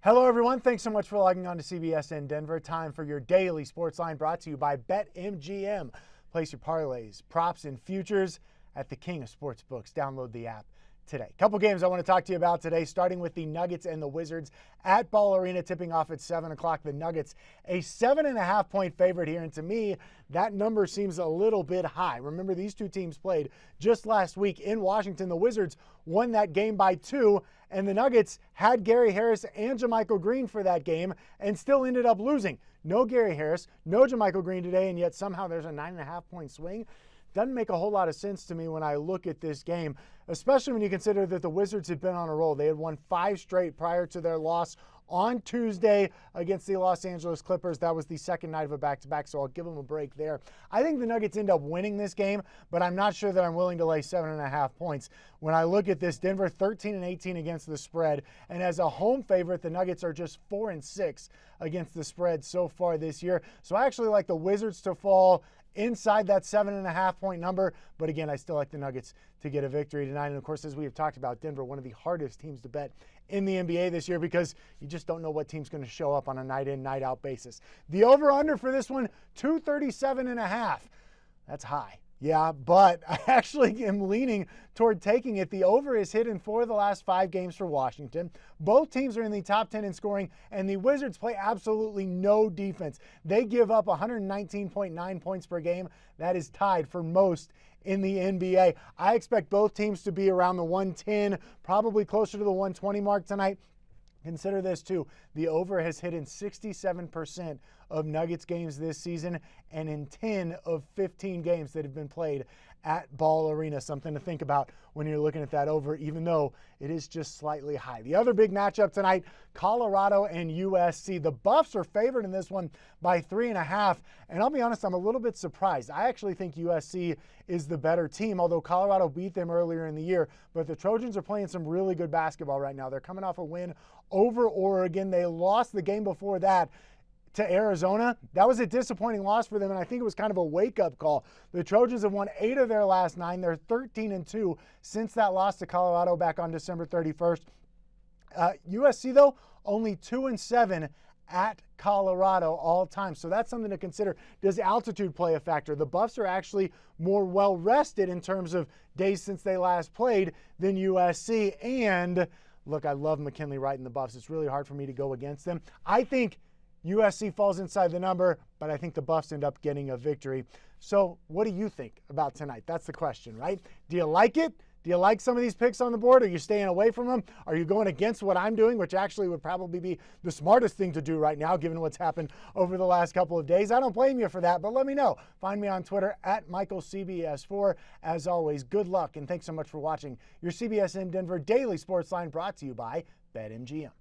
Hello, everyone. Thanks so much for logging on to CBSN Denver. Time for your daily sports line brought to you by BetMGM. Place your parlays, props, and futures at the king of sportsbooks. Download the app today. Couple games I want to talk to you about today, starting with the Nuggets and the Wizards at Ball Arena, tipping off at 7 o'clock. The Nuggets, a 7.5-point favorite here, and to me, that number seems a little bit high. Remember, these two teams played just last week in Washington. The Wizards won that game by 2, and the Nuggets had Gary Harris and JaMychal Green for that game and still ended up losing. No Gary Harris, no JaMychal Green today, and yet somehow there's a 9.5-point swing. Doesn't make a whole lot of sense to me when I look at this game, especially when you consider that the Wizards had been on a roll. They had won 5 straight prior to their loss on Tuesday against the Los Angeles Clippers. That was the second night of a back-to-back, so I'll give them a break there. I think the Nuggets end up winning this game, but I'm not sure that I'm willing to lay 7.5 points. When I look at this, Denver 13-18 against the spread, and as a home favorite, the Nuggets are just 4-6 against the spread so far this year. So I actually like the Wizards to fall inside that 7.5-point number. But again, I still like the Nuggets to get a victory tonight. And of course, as we have talked about, Denver, one of the hardest teams to bet in the NBA this year because you just don't know what team's going to show up on a night in, night out basis. The over-under for this one, 237.5. That's high. Yeah, but I actually am leaning toward taking it. The over is hit in 4 of the last 5 games for Washington. Both teams are in the top 10 in scoring, and the Wizards play absolutely no defense. They give up 119.9 points per game. That is tied for most in the NBA. I expect both teams to be around the 110, probably closer to the 120 mark tonight. Consider this too, the over has hit in 67% of Nuggets games this season and in 10 of 15 games that have been played at Ball Arena. Something to think about when you're looking at that over, even though it is just slightly high. The other big matchup tonight, Colorado and USC. The Buffs are favored in this one by 3.5, and I'll be honest, I'm a little bit surprised. I actually think USC is the better team, although Colorado beat them earlier in the year, but the Trojans are playing some really good basketball right now. They're coming off a win over Oregon. They lost the game before that to Arizona. That was a disappointing loss for them, and I think it was kind of a wake-up call. The Trojans have won 8 of their last 9. They're 13-2 since that loss to Colorado back on December 31st. USC, though, only 2-7 at Colorado all time. So that's something to consider. Does altitude play a factor? The Buffs are actually more well-rested in terms of days since they last played than USC. And look, I love McKinley Wright and the Buffs. It's really hard for me to go against them. I think USC falls inside the number, but I think the Buffs end up getting a victory. So what do you think about tonight? That's the question, right? Do you like it? Do you like some of these picks on the board? Are you staying away from them? Are you going against what I'm doing, which actually would probably be the smartest thing to do right now, given what's happened over the last couple of days? I don't blame you for that, but let me know. Find me on Twitter at MichaelCBS4. As always, good luck, and thanks so much for watching your CBSN Denver Daily Sports Line brought to you by BetMGM.